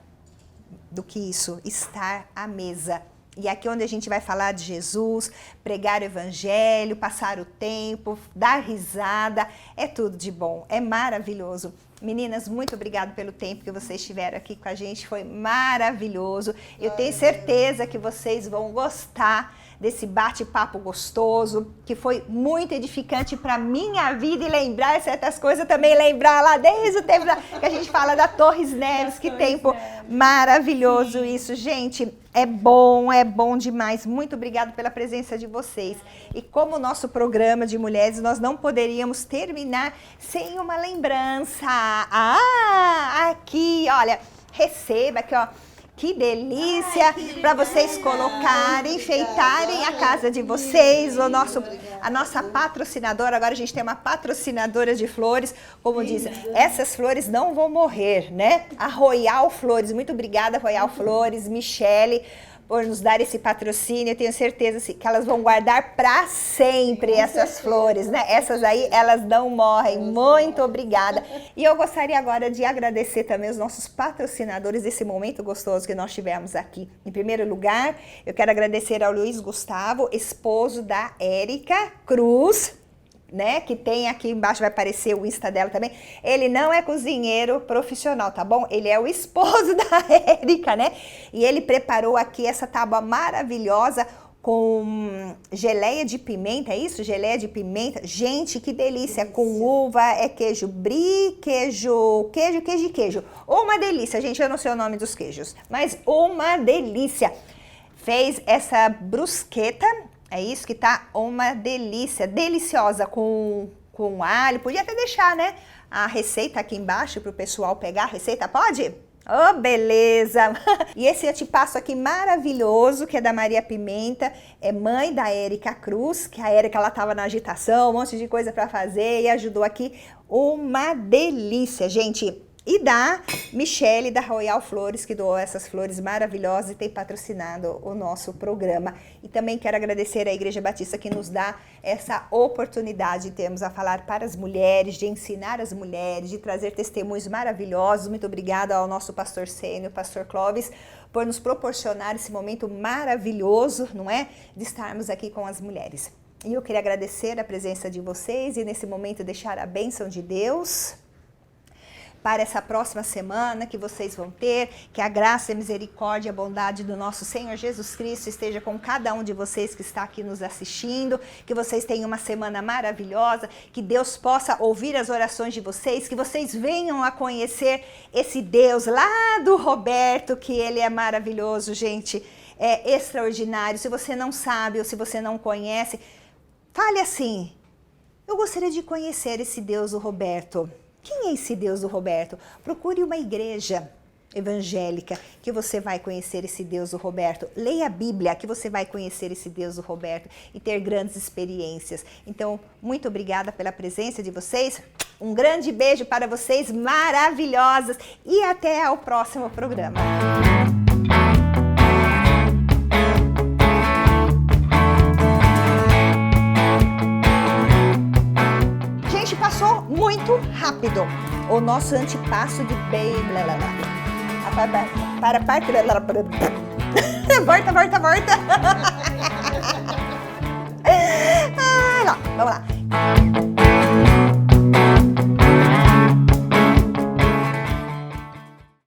do que isso, estar à mesa. E aqui onde a gente vai falar de Jesus, pregar o evangelho, passar o tempo, dar risada, é tudo de bom, é maravilhoso. Meninas, muito obrigada pelo tempo que vocês estiveram aqui com a gente, foi maravilhoso. Eu tenho certeza que vocês vão gostar desse bate-papo gostoso, que foi muito edificante para minha vida, e lembrar certas coisas, também lembrar lá desde o tempo que a gente fala da Torres Neves, que tempo maravilhoso isso, gente. É bom demais. Muito obrigada pela presença de vocês. E como o nosso programa de mulheres, nós não poderíamos terminar sem uma lembrança. Aqui, olha, receba aqui, ó. Que delícia para vocês colocarem, enfeitarem a casa de vocês. A nossa patrocinadora, agora a gente tem uma patrocinadora de flores, como diz, essas flores não vão morrer, né? A Royal Flores, muito obrigada Royal Flores, Michele, por nos dar esse patrocínio. Eu tenho certeza que elas vão guardar para sempre essas flores, né? Essas aí, elas não morrem. Muito obrigada. E eu gostaria agora de agradecer também os nossos patrocinadores desse momento gostoso que nós tivemos aqui. Em primeiro lugar, eu quero agradecer ao Luiz Gustavo, esposo da Érica Cruz, né, que tem aqui embaixo, vai aparecer o Insta dela também. Ele não é cozinheiro profissional, tá bom? Ele é o esposo da Érica, né? E ele preparou aqui essa tábua maravilhosa com geleia de pimenta, é isso? Geleia de pimenta. Gente, que delícia! Com uva, é queijo brie, queijo. Uma delícia, gente, eu não sei o nome dos queijos, mas uma delícia. Fez essa brusqueta. É isso que tá uma delícia, deliciosa, com alho. Podia até deixar, né, a receita aqui embaixo para o pessoal pegar a receita, pode? Oh, beleza! E esse antipasto aqui maravilhoso, que é da Maria Pimenta, é mãe da Érica Cruz, que a Érica, ela tava na agitação, um monte de coisa para fazer e ajudou aqui. Uma delícia, gente! E da Michele, da Royal Flores, que doou essas flores maravilhosas e tem patrocinado o nosso programa. E também quero agradecer à Igreja Batista que nos dá essa oportunidade de termos a falar para as mulheres, de ensinar as mulheres, de trazer testemunhos maravilhosos. Muito obrigada ao nosso pastor sênior, pastor Clóvis, por nos proporcionar esse momento maravilhoso, não é? De estarmos aqui com as mulheres. E eu queria agradecer a presença de vocês e nesse momento deixar a bênção de Deus para essa próxima semana que vocês vão ter, que a graça, a misericórdia e a bondade do nosso Senhor Jesus Cristo esteja com cada um de vocês que está aqui nos assistindo, que vocês tenham uma semana maravilhosa, que Deus possa ouvir as orações de vocês, que vocês venham a conhecer esse Deus lá do Roberto, que ele é maravilhoso, gente, é extraordinário. Se você não sabe ou se você não conhece, fale assim: eu gostaria de conhecer esse Deus do Roberto. Quem é esse Deus do Roberto? Procure uma igreja evangélica que você vai conhecer esse Deus do Roberto. Leia a Bíblia que você vai conhecer esse Deus do Roberto e ter grandes experiências. Então, muito obrigada pela presença de vocês. Um grande beijo para vocês, maravilhosas, e até ao próximo programa. Passou muito rápido o nosso antipasto de bem. Volta. Vamos lá.